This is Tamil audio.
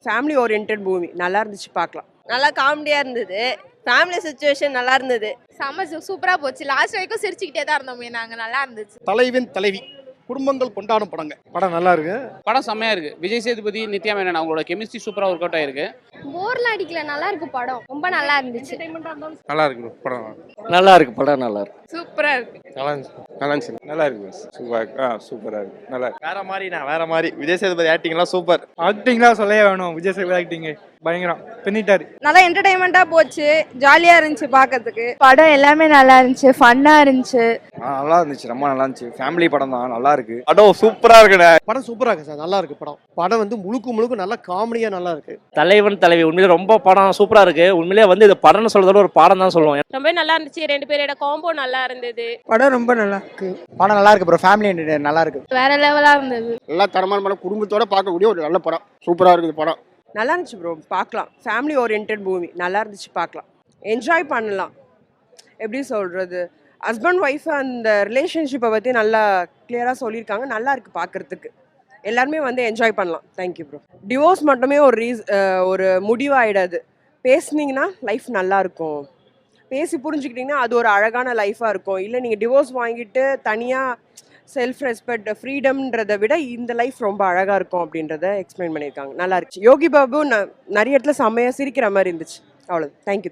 ஃபேமிலி ஓரியன்ட் மூவி நல்லா இருந்துச்சு, பார்க்கலாம். நல்லா காமெடியா இருந்தது. ஃபேமிலி சுச்சுவேஷன் நல்லா இருந்தது. செம்ம சூப்பரா போச்சு. லாஸ்ட் வரைக்கும் சிரிச்சுக்கிட்டே தான் இருந்தோமே நாங்க. நல்லா இருந்துச்சு. தலைவன் தலைவி குடும்பங்கள் கொண்டாடும் படங்க. படம் நல்லா இருக்கு. படம் செம்மையா இருக்கு. விஜய் சேதுபதி, நித்யா மேனன் அவங்களோட கெமிஸ்ட்ரி சூப்பரா ஒர்க் அவுட் ஆயிருக்கு. போர்லாம் அடிக்கல, நல்லா இருக்கு படம். ரொம்ப நல்லா இருந்துச்சு. நல்லா இருக்கு படம். நல்லா இருக்கு படம், நல்லா இருக்கு. சூப்பரா இருக்கு. நல்லா இருந்துச்சு. நல்லா இருக்கு. சூப்பரா இருக்கு. நல்லா இருக்கு. வேற மாதிரி விஜய் சேதுபதி ஆக்டிங்லாம் சூப்பர். ஆக்டிங்லாம் சொல்லவே வேணும். விஜய் சேதுபதி ஆக்டிங் பயங்கரம் பின்னிட்டாரு. நல்லா என்டர்டைன்மெண்டா போச்சு. ஜாலியா இருந்துச்சு பார்க்கிறதுக்கு. படம் எல்லாமே நல்லா இருந்துச்சு, ஃபன்னா இருந்துச்சு. நல்லா இருந்துச்சு, ரொம்ப நல்லா இருந்துச்சு. ஃபேமிலி படம் தான், நல்லா இருக்கு. படம் சூப்பரா இருக்குண்ணே. படம் சூப்பரா இருக்கு சார், நல்லா இருக்கு படம். படம் வந்து முழுக்க நல்லா காமெடியா நல்லா இருக்கு. தலைவன் தலைவி உண்மையிலே ரொம்ப படம் சூப்பரா இருக்கு. உண்மையிலே வந்து இது படம்னு சொல்றதோட ஒரு பாடம் தான் சொல்லுவோம். ரொம்ப நல்லா இருந்துச்சு. 2 பேரோட காம்போ நல்லா இருந்தது. படம் ரொம்ப நல்லா இருக்கு. படம் நல்லா இருக்கு ப்ரோ. ஃபேமிலி என்டர்டெயின் நல்லா இருக்கு. வேற லெவலா இருந்தது. எல்லா தரமான படம், குடும்பத்தோட பார்க்கக்கூடிய ஒரு நல்ல படம். சூப்பரா இருக்குது படம். நல்லா இருந்துச்சு ப்ரோ, பார்க்கலாம். ஃபேமிலி ஓரியன்ட் மூவி நல்லா இருந்துச்சு, பார்க்கலாம். என்ஜாய் பண்ணலாம். எப்படி சொல்கிறது, ஹஸ்பண்ட் ஒய்ஃப் அந்த ரிலேஷன்ஷிப்பை பற்றி நல்லா கிளியராக சொல்லியிருக்காங்க. நல்லா இருக்குது பார்க்குறதுக்கு. எல்லாருமே வந்து என்ஜாய் பண்ணலாம். Thank you bro. டிவோர்ஸ் மட்டுமே ஒரு முடிவாயிடாது. பேசுனீங்கன்னா லைஃப் நல்லாயிருக்கும். பேசி புரிஞ்சுக்கிட்டிங்கன்னா அது ஒரு அழகான லைஃபாக இருக்கும். இல்லை நீங்கள் டிவோர்ஸ் வாங்கிட்டு தனியாக செல்ஃப் ரெஸ்பெக்ட் ஃப்ரீடம்ன்றதை விட இந்த லைஃப் ரொம்ப அழகாக இருக்கும் அப்படின்றத எக்ஸ்பிளைன் பண்ணியிருக்காங்க. நல்லா இருந்துச்சு. யோகி பாபு நிறைய இடத்துல செம்மையாக சிரிக்கிற மாதிரி இருந்துச்சு. அவ்வளோ. தேங்க்யூ.